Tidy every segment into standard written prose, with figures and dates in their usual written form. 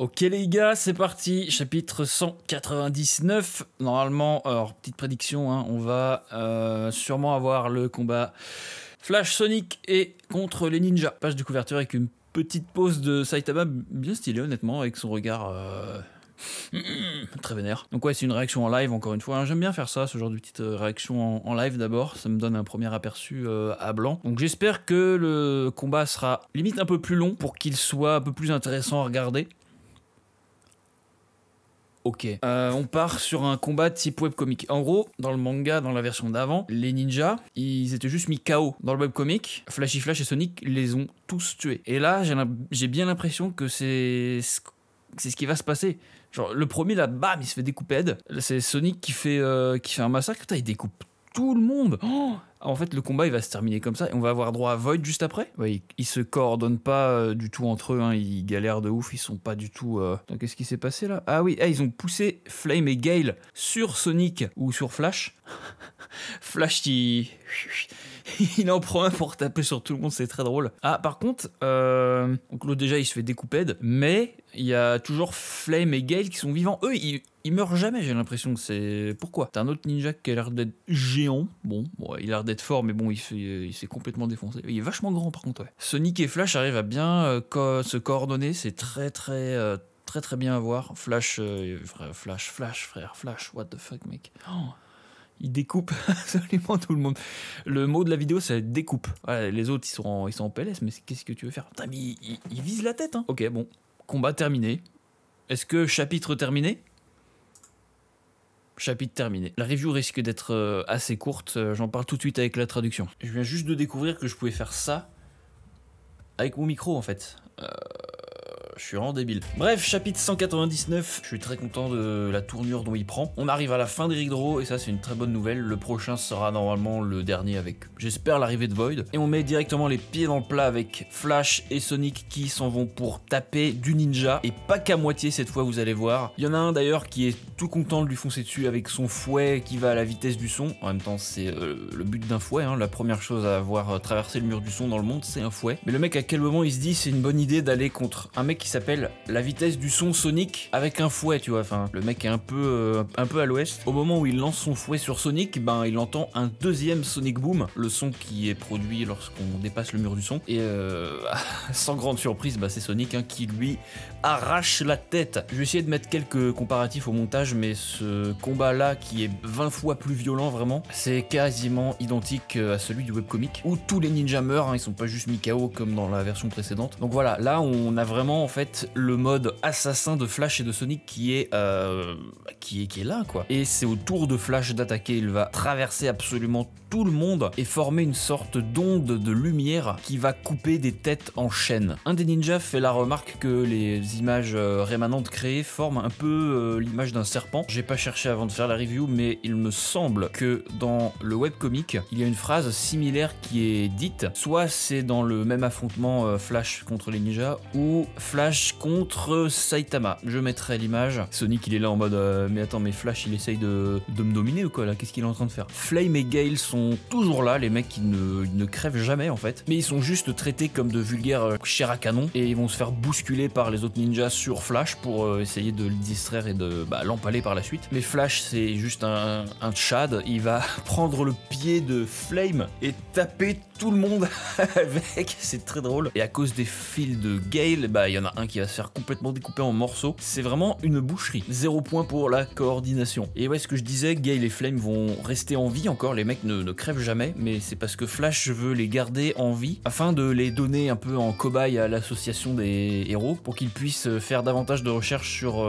Ok les gars, c'est parti, chapitre 199. Normalement, alors petite prédiction, hein, on va sûrement avoir le combat Flash Sonic et contre les ninjas. Page de couverture avec une petite pose de Saitama bien stylée honnêtement, avec son regard très vénère. Donc ouais, c'est une réaction en live encore une fois, hein. J'aime bien faire ça, ce genre de petite réaction en live d'abord, ça me donne un premier aperçu à blanc. Donc j'espère que le combat sera limite un peu plus long pour qu'il soit un peu plus intéressant à regarder. Ok, on part sur un combat type webcomic. En gros, dans le manga, dans la version d'avant, les ninjas, ils étaient juste mis KO. Dans le webcomic, Flashy Flash et Sonic les ont tous tués. Et là, j'ai bien l'impression que c'est ce qui va se passer. Genre, le premier, là, bam, il se fait découper head. C'est Sonic qui fait un massacre. Putain, il découpe tout le monde. Oh, en fait, le combat, il va se terminer comme ça. Et on va avoir droit à Void juste après. Ouais, ils se coordonnent pas du tout entre eux. Hein. Ils galèrent de ouf. Ils sont pas du tout... Attends, qu'est-ce qui s'est passé, là? Ah oui, ils ont poussé Flame et Gale sur Sonic ou sur Flash. Flash, il en prend un pour taper sur tout le monde. C'est très drôle. Ah, par contre, donc l'autre, déjà, il se fait découper head. Mais il y a toujours Flame et Gale qui sont vivants. Eux, ils meurent jamais, j'ai l'impression que c'est... Pourquoi? T'as un autre ninja qui a l'air d'être géant. Bon, il a l'air d'être fort, mais bon, il s'est complètement défoncé. Il est vachement grand, par contre, ouais. Sonic et Flash arrivent à bien se coordonner. C'est très bien à voir. Flash, frère, Flash, what the fuck, mec. Oh, il découpe absolument tout le monde. Le mot de la vidéo, c'est découpe. Ouais, les autres, ils sont en PLS, mais qu'est-ce que tu veux faire? Putain, mais il vise la tête, hein. Ok, bon, combat terminé. Est-ce que chapitre terminé? Chapitre terminé. La review risque d'être assez courte, j'en parle tout de suite avec la traduction. Je viens juste de découvrir que je pouvais faire ça avec mon micro en fait. Je suis vraiment débile. Bref, chapitre 199, je suis très content de la tournure dont il prend. On arrive à la fin d'Eric Draw et ça c'est une très bonne nouvelle. Le prochain sera normalement le dernier avec, j'espère, l'arrivée de Void. Et on met directement les pieds dans le plat avec Flash et Sonic qui s'en vont pour taper du ninja. Et pas qu'à moitié cette fois, vous allez voir. Il y en a un d'ailleurs qui est tout content de lui foncer dessus avec son fouet qui va à la vitesse du son. En même temps, c'est le but d'un fouet, hein. La première chose à avoir traversé le mur du son dans le monde, c'est un fouet. Mais le mec, à quel moment il se dit c'est une bonne idée d'aller contre un mec qui s'appelle la vitesse du son Sonic avec un fouet, tu vois. Enfin, le mec est un peu à l'ouest. Au moment où il lance son fouet sur Sonic, ben il entend un deuxième Sonic Boom, le son qui est produit lorsqu'on dépasse le mur du son. Et sans grande surprise, bah, c'est Sonic hein, qui lui arrache la tête. Je vais essayer de mettre quelques comparatifs au montage, mais ce combat-là, qui est 20 fois plus violent vraiment, c'est quasiment identique à celui du webcomic, où tous les ninjas meurent, hein, ils sont pas juste mis KO comme dans la version précédente. Donc voilà, là on a vraiment en fait le mode assassin de Flash et de Sonic qui est là quoi. Et c'est au tour de Flash d'attaquer, il va traverser absolument tout le monde et former une sorte d'onde de lumière qui va couper des têtes en chaîne. Un des ninjas fait la remarque que les images rémanentes créées forment un peu l'image d'un serpent. J'ai pas cherché avant de faire la review, mais il me semble que dans le webcomic, il y a une phrase similaire qui est dite. Soit c'est dans le même affrontement Flash contre les ninjas, ou Flash contre Saitama. Je mettrai l'image. Sonic il est là en mode mais attends, mais Flash il essaye de me dominer ou quoi là? Qu'est-ce qu'il est en train de faire? Flame et Gale sont toujours là, les mecs ils ne crèvent jamais en fait, mais ils sont juste traités comme de vulgaires chairs à canon et ils vont se faire bousculer par les autres ninjas sur Flash pour essayer de le distraire et de l'empaler par la suite. Mais Flash c'est juste un tchad, il va prendre le pied de Flame et taper tout le monde avec, c'est très drôle. Et à cause des fils de Gale, il y en a un qui va se faire complètement découper en morceaux. C'est vraiment une boucherie. 0 point pour la coordination. Et ouais, ce que je disais, Gale et Flame vont rester en vie encore, les mecs ne crèvent jamais, mais c'est parce que Flash veut les garder en vie afin de les donner un peu en cobaye à l'association des héros pour qu'ils puissent faire davantage de recherches sur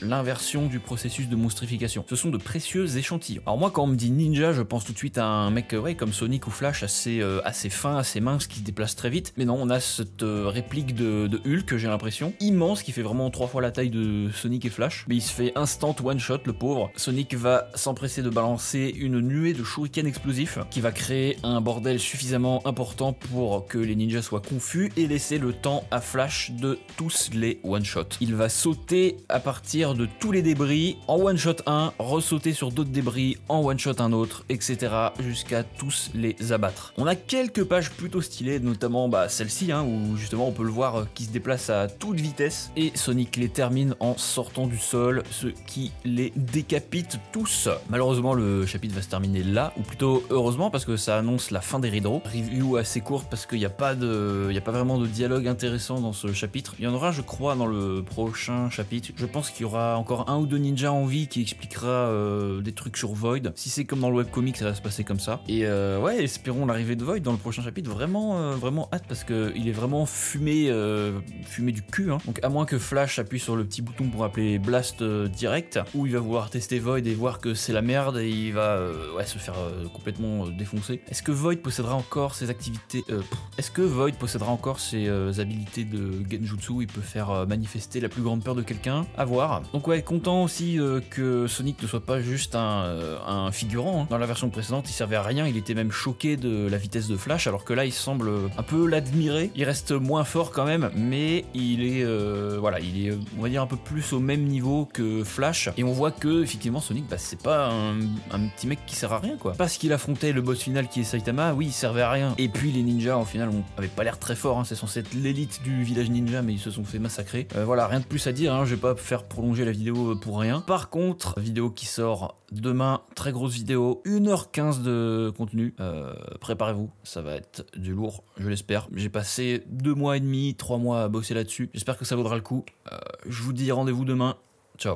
l'inversion du processus de monstrification. Ce sont de précieux échantillons. Alors moi, quand on me dit ninja, je pense tout de suite à un mec comme Sonic ou Flash assez fin, assez mince, qui se déplace très vite. Mais non, on a cette réplique de Hulk, j'ai l'impression, immense, qui fait vraiment 3 fois la taille de Sonic et Flash. Mais il se fait instant one shot, le pauvre. Sonic va s'empresser de balancer une nuée de shurikens explosifs qui va créer un bordel suffisamment important pour que les ninjas soient confus et laisser le temps à Flash de tous les one shot. Il va sauter à partir de tous les débris en one shot un, ressauter sur d'autres débris en one shot un autre, etc. jusqu'à tous les abattre. On a quelques pages plutôt stylées, notamment celle-ci, hein, où justement on peut le voir qui se déplace à toute vitesse et Sonic les termine en sortant du sol, ce qui les décapite tous. Malheureusement, le chapitre va se terminer là, ou plutôt heureusement parce que ça annonce la fin des Riddles. Review assez courte parce qu'il n'y a pas vraiment de dialogue intéressant dans ce chapitre. Il y en aura, je crois, dans le prochain chapitre. Je pense qu'il y aura encore un ou deux ninjas en vie qui expliquera des trucs sur Void. Si c'est comme dans le webcomic, ça va se passer comme ça. Et ouais, espérons l'arrivée de Void dans le prochain chapitre. Vraiment, vraiment hâte parce qu'il est vraiment fumé du cul. Hein. Donc à moins que Flash appuie sur le petit bouton pour appeler Blast direct, où il va vouloir tester Void et voir que c'est la merde et il va ouais, se faire complètement défoncer. Est-ce que Void possédera encore ses activités Est-ce que Void possédera encore ses habilités de Genjutsu? Il peut faire manifester la plus grande peur de quelqu'un. À voir. Donc ouais, content aussi que Sonic ne soit pas juste un figurant. Hein. Dans la version précédente, il servait à rien. Il était même choqué de la vitesse de Flash, alors que là, il semble un peu l'admirer. Il reste moins fort quand même, mais il est voilà, il est, on va dire, un peu plus au même niveau que Flash. Et on voit que effectivement Sonic, bah, c'est pas un petit mec qui sert à rien quoi. Parce qu'il affrontait le boss final qui est Saitama, oui, il servait à rien. Et puis les ninjas, au final, avaient pas l'air très forts. Hein. C'est censé être l'élite du village ninja, mais ils se sont fait massacrer. Voilà, rien de plus à dire. Hein. Je vais pas faire prolonger la vidéo pour rien. Par contre, vidéo qui sort demain, très grosse vidéo, 1h15 de contenu. Préparez-vous, ça va être du lourd, je l'espère. J'ai passé 2 mois et demi, 3 mois à bosser là-dessus. J'espère que ça vaudra le coup. Je vous dis rendez-vous demain. Ciao.